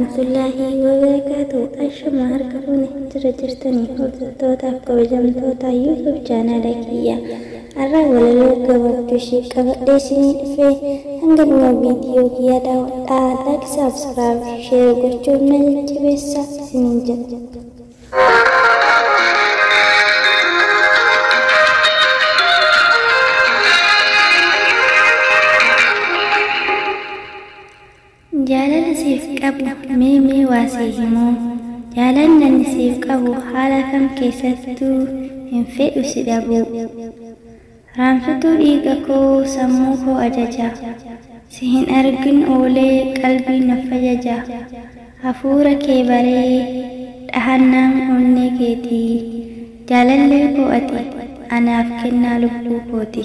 warahmatullahi wabarakatuh. Ashama harka fuuni jira jirtanii hordoftoota kabajamtoota YouTube channel kiyya. Har'a walaloo gabaabduu ishee qabadhee isinii dhufee hanga dhuma viidiyoo kiyyaa daawwadhaa. Like, subscribe, share gochuun na jajjabeessaa isiniin jedha. Jaalala siif qabu mee waasii himuu, jaalalli siif qabu haala kam keessattuu hin fedhu si dhabuu. Raamsituu dhiiga koo sammuu koo ajaja, si hin argin oolee qalbii na fajaja. Hafuura kee baree dhahannaan onnee keetii, jaalallee koo ati anaaf kennaa lubbuu kooti.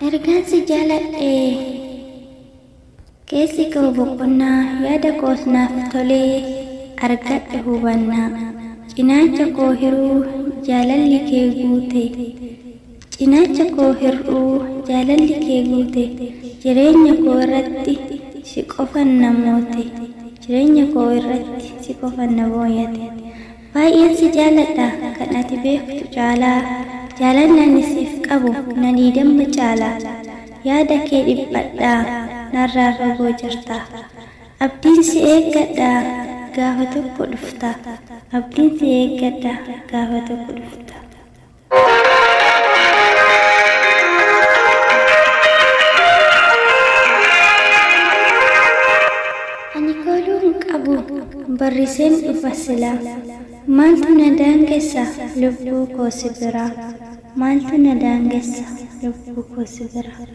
Ergaan si jaaladhee keessi koo boqonnaa, yaada koos naaf tolee argadhe hubannaa. Cinaacha koo hir'uu jaalalli kee guute, cinaacha koo hir'uu jaalalli kee guute. Jireenya koo irratti si qofan namoote, jireenya koo irratti si qofan na booyate. Baay'een si jaaladha kan ati beektu caalaa, jaalalli siif qabu nanii damma caalaa. Yaada kee dhibbadhaa narraa fagoo jirta, abdiin si eeggadha gaafa tokko dhufta, abdiin si eeggadha gaafa tokko dhufta. Ani kooluun qabu barriseen dhufa silaa, maaltu na daangessa lubbuu koo si biraa, maaltu na daangessa lubbuu koo si biraa.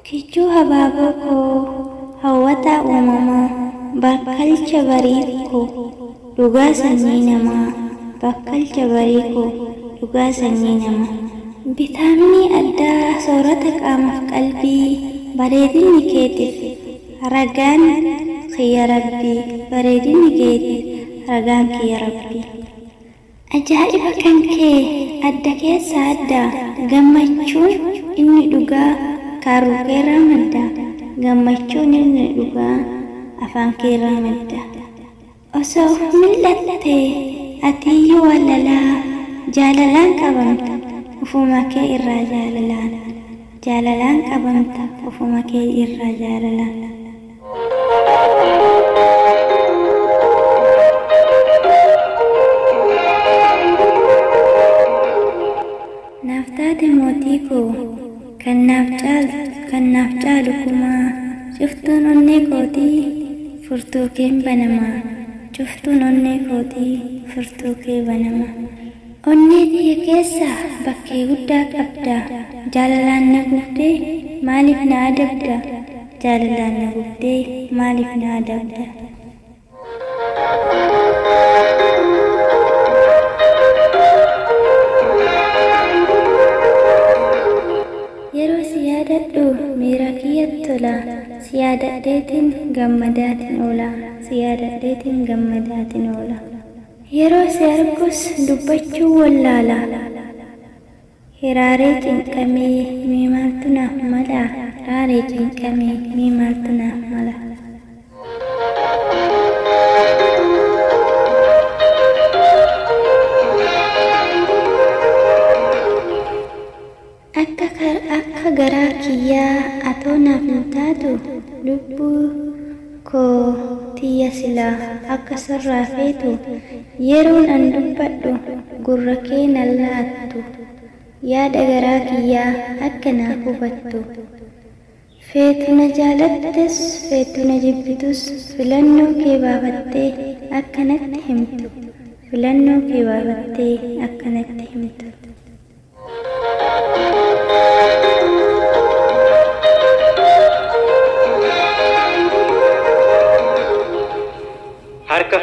Kichuu habaaboo koo hawwataa uumamaa, bakkalcha barii koo dhugaa sanyii namaa, bakkalcha barii koo dhugaa sanyii namaa. Bitaaminii addaa soorata qaamaaf qalbii, bareedinni keetiif ragaan kiyya rabbii, bareedinni keetiif ragaan kiyya rabbii. Ajaa'iba kan kee adda keessa adda, gammachuun inni dhugaa kaaruu keerraa madda, gammachuun inni dhugaa afaan keerraa madda. Osoo mil'attee atiyyuu walalaa, jaalalaan qabamta ufuma kee irraa jaalalaan, jaalalaan qabamta ufuma kee irraa jaalalaan. Naaf taate mootii koo kan naaf caalu kumaa, cuftuun onnee kootii furtuu keen banamaa, cuftuun onnee kootii furtuu kee banamaa. Onnee tiyya keessa bakkee guddaa qabda, jaalalaan na gubdee maaliif na adabda, jaalalaan na gubdee maaliif na adabda. Yeroo si yaadadhu miira kiyyatti tola, si yaadadheetiin gammadaatiin oola, si yaadadheetiin gammadaatiin oola. Yeroo si argus dubbachuu wallaala, hiraaree cinqamee mee maaltu naaf mala, hiraaree cinqamee mee maaltu naaf mala. Akka garaa kiyyaa atoo naaf hin taatu, lubbuu koo tiyya silaa akka sarraa feetu. Yeroon an dubbadhu gurra kee nan laattu, yaada garaa kiyyaa akka naaf hubattu. Feetu na jaalattes feetu na jibbitus, filannoo kee baafattee akkanatti himtu, filannoo kee baafattee akkanatti himtu. harka